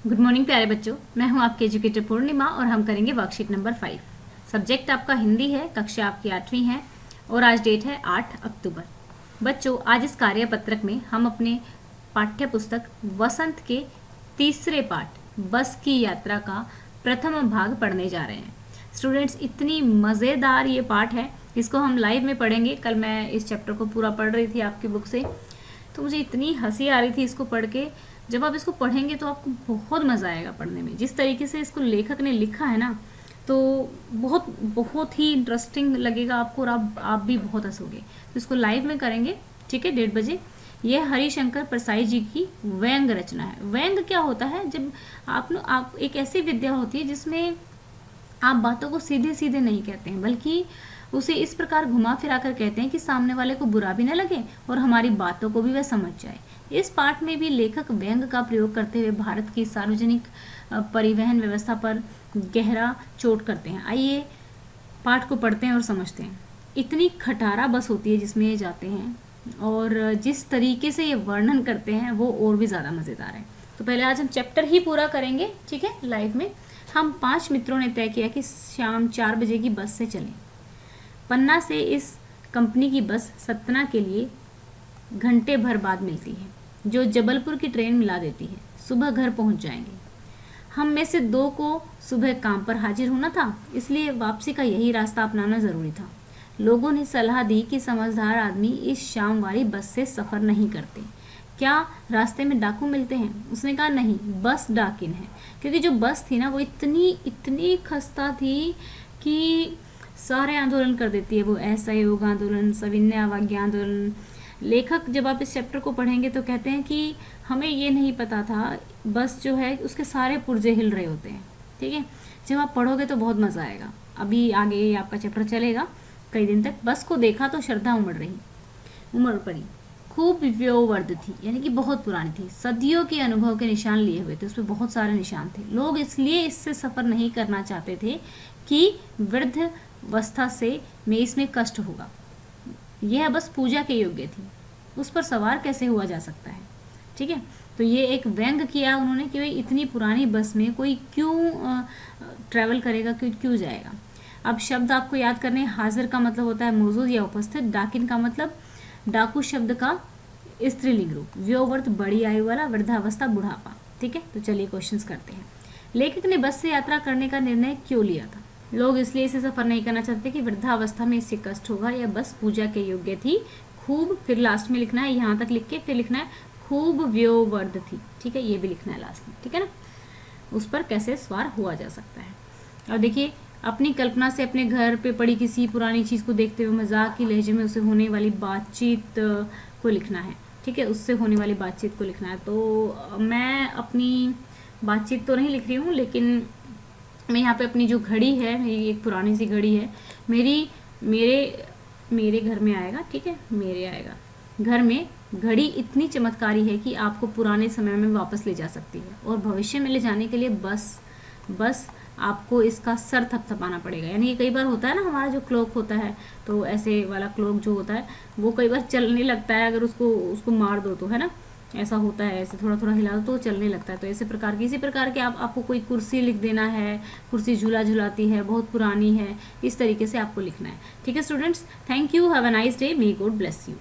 Good morning प्यारे बच्चों, मैं हूं आपके एजुकेटर पूर्णिमा और हम करेंगे वर्कशीट नंबर 5। सब्जेक्ट आपका हिंदी है, कक्षा आपकी 8वीं है और आज डेट है 8 अक्टूबर। बच्चों, आज इस कार्यपत्रक में हम अपने पाठ्य पुस्तक वसंत के तीसरे पाठ बस की यात्रा का प्रथम भाग पढ़ने जा रहे हैं। स्टूडेंट्स, इतनी मज़ेदार ये पाठ है, इसको हम लाइव में पढ़ेंगे। कल मैं इस चैप्टर को पूरा पढ़ रही थी आपकी बुक से, तो मुझे इतनी हंसी आ रही थी इसको पढ़ के। जब आप इसको पढ़ेंगे तो आपको बहुत मज़ा आएगा पढ़ने में। जिस तरीके से इसको लेखक ने लिखा है ना, तो बहुत बहुत ही इंटरेस्टिंग लगेगा आपको और आप भी बहुत हंसोगे। तो इसको लाइव में करेंगे, ठीक है, 1:30 बजे। यह हरिशंकर परसाई जी की व्यंग रचना है। व्यंग क्या होता है? जब आप एक ऐसी विद्या होती है जिसमें आप बातों को सीधे सीधे नहीं कहते हैं, बल्कि उसे इस प्रकार घुमा फिरा कर कहते हैं कि सामने वाले को बुरा भी न लगे और हमारी बातों को भी वह समझ जाए। इस पाठ में भी लेखक व्यंग का प्रयोग करते हुए भारत की सार्वजनिक परिवहन व्यवस्था पर गहरा चोट करते हैं। आइए पाठ को पढ़ते हैं और समझते हैं। इतनी खटारा बस होती है जिसमें ये जाते हैं और जिस तरीके से ये वर्णन करते हैं वो और भी ज़्यादा मज़ेदार है। तो पहले आज हम चैप्टर ही पूरा करेंगे, ठीक है, लाइव में। हम 5 मित्रों ने तय किया कि शाम 4 बजे की बस से चलें। पन्ना से इस कंपनी की बस सतना के लिए घंटे भर बाद मिलती है, जो जबलपुर की ट्रेन मिला देती है। सुबह घर पहुंच जाएंगे। हम में से 2 को सुबह काम पर हाजिर होना था, इसलिए वापसी का यही रास्ता अपनाना ज़रूरी था। लोगों ने सलाह दी कि समझदार आदमी इस शाम वाली बस से सफ़र नहीं करते। क्या रास्ते में डाकू मिलते हैं? उसने कहा नहीं, बस डाकिन है। क्योंकि जो बस थी ना, वो इतनी इतनी खस्ता थी कि सारे आंदोलन कर देती है वो। असहयोग आंदोलन, सविनय अवज्ञा आंदोलन। लेखक जब आप इस चैप्टर को पढ़ेंगे तो कहते हैं कि हमें ये नहीं पता था, बस जो है उसके सारे पुर्जे हिल रहे होते हैं, ठीक है। जब आप पढ़ोगे तो बहुत मज़ा आएगा। अभी आगे ये आपका चैप्टर चलेगा कई दिन तक। बस को देखा तो श्रद्धा उमड़ पड़ी। खूब व्योवर्ध थी, यानी कि बहुत पुरानी थी। सदियों के अनुभव के निशान लिए हुए थे, उसमें बहुत सारे निशान थे। लोग इसलिए इससे सफ़र नहीं करना चाहते थे कि वृद्ध अवस्था से में इसमें कष्ट होगा। यह बस पूजा के योग्य थी, उस पर सवार कैसे हुआ जा सकता है, ठीक है। तो ये एक व्यंग किया उन्होंने कि भाई इतनी पुरानी बस में कोई क्यों ट्रैवल करेगा, क्यों जाएगा। अब शब्द आपको याद करने। हाजिर का मतलब होता है मौजूद या उपस्थित। डाकिन का मतलब डाकू शब्द का स्त्रीलिंग रूप। व्योवर्त बड़ी आयु वाला, वृद्धावस्था बुढ़ापा, ठीक है। तो चलिए क्वेश्चंस करते हैं। लेखक ने बस से यात्रा करने का निर्णय क्यों लिया था? लोग इसलिए इसे सफ़र नहीं करना चाहते कि वृद्धावस्था में इससे कष्ट होगा। यह बस पूजा के योग्य थी। खूब, फिर लास्ट में लिखना है, यहाँ तक लिख के फिर लिखना है खूब व्योवर्ध थी, ठीक है। ये भी लिखना है लास्ट में, ठीक है ना। उस पर कैसे सवार हुआ जा सकता है। और देखिए, अपनी कल्पना से अपने घर पे पड़ी किसी पुरानी चीज़ को देखते हुए मजाक की लहजे में उसे होने वाली बातचीत को लिखना है, ठीक है। उससे होने वाली बातचीत को लिखना है। तो मैं अपनी बातचीत तो नहीं लिख रही हूँ, लेकिन मैं यहाँ पे अपनी जो घड़ी है, मेरी एक पुरानी सी घड़ी है, मेरे घर में आएगा, ठीक है, मेरे आएगा। घर में घड़ी इतनी चमत्कारी है कि आपको पुराने समय में वापस ले जा सकती है और भविष्य में ले जाने के लिए बस आपको इसका सर थपथपाना पड़ेगा। यानी कई बार होता है ना, हमारा जो क्लॉक होता है, तो ऐसे वाला क्लॉक जो होता है वो कई बार चलने लगता है, अगर उसको मार दो तो, है ना, ऐसा होता है। ऐसे थोड़ा थोड़ा हिला दो तो चलने लगता है। तो ऐसे प्रकार की, इसी प्रकार के आपको कोई कुर्सी लिख देना है, कुर्सी झूला झुलाती है, बहुत पुरानी है, इस तरीके से आपको लिखना है, ठीक है students. Thank you, have a nice day, may God bless you.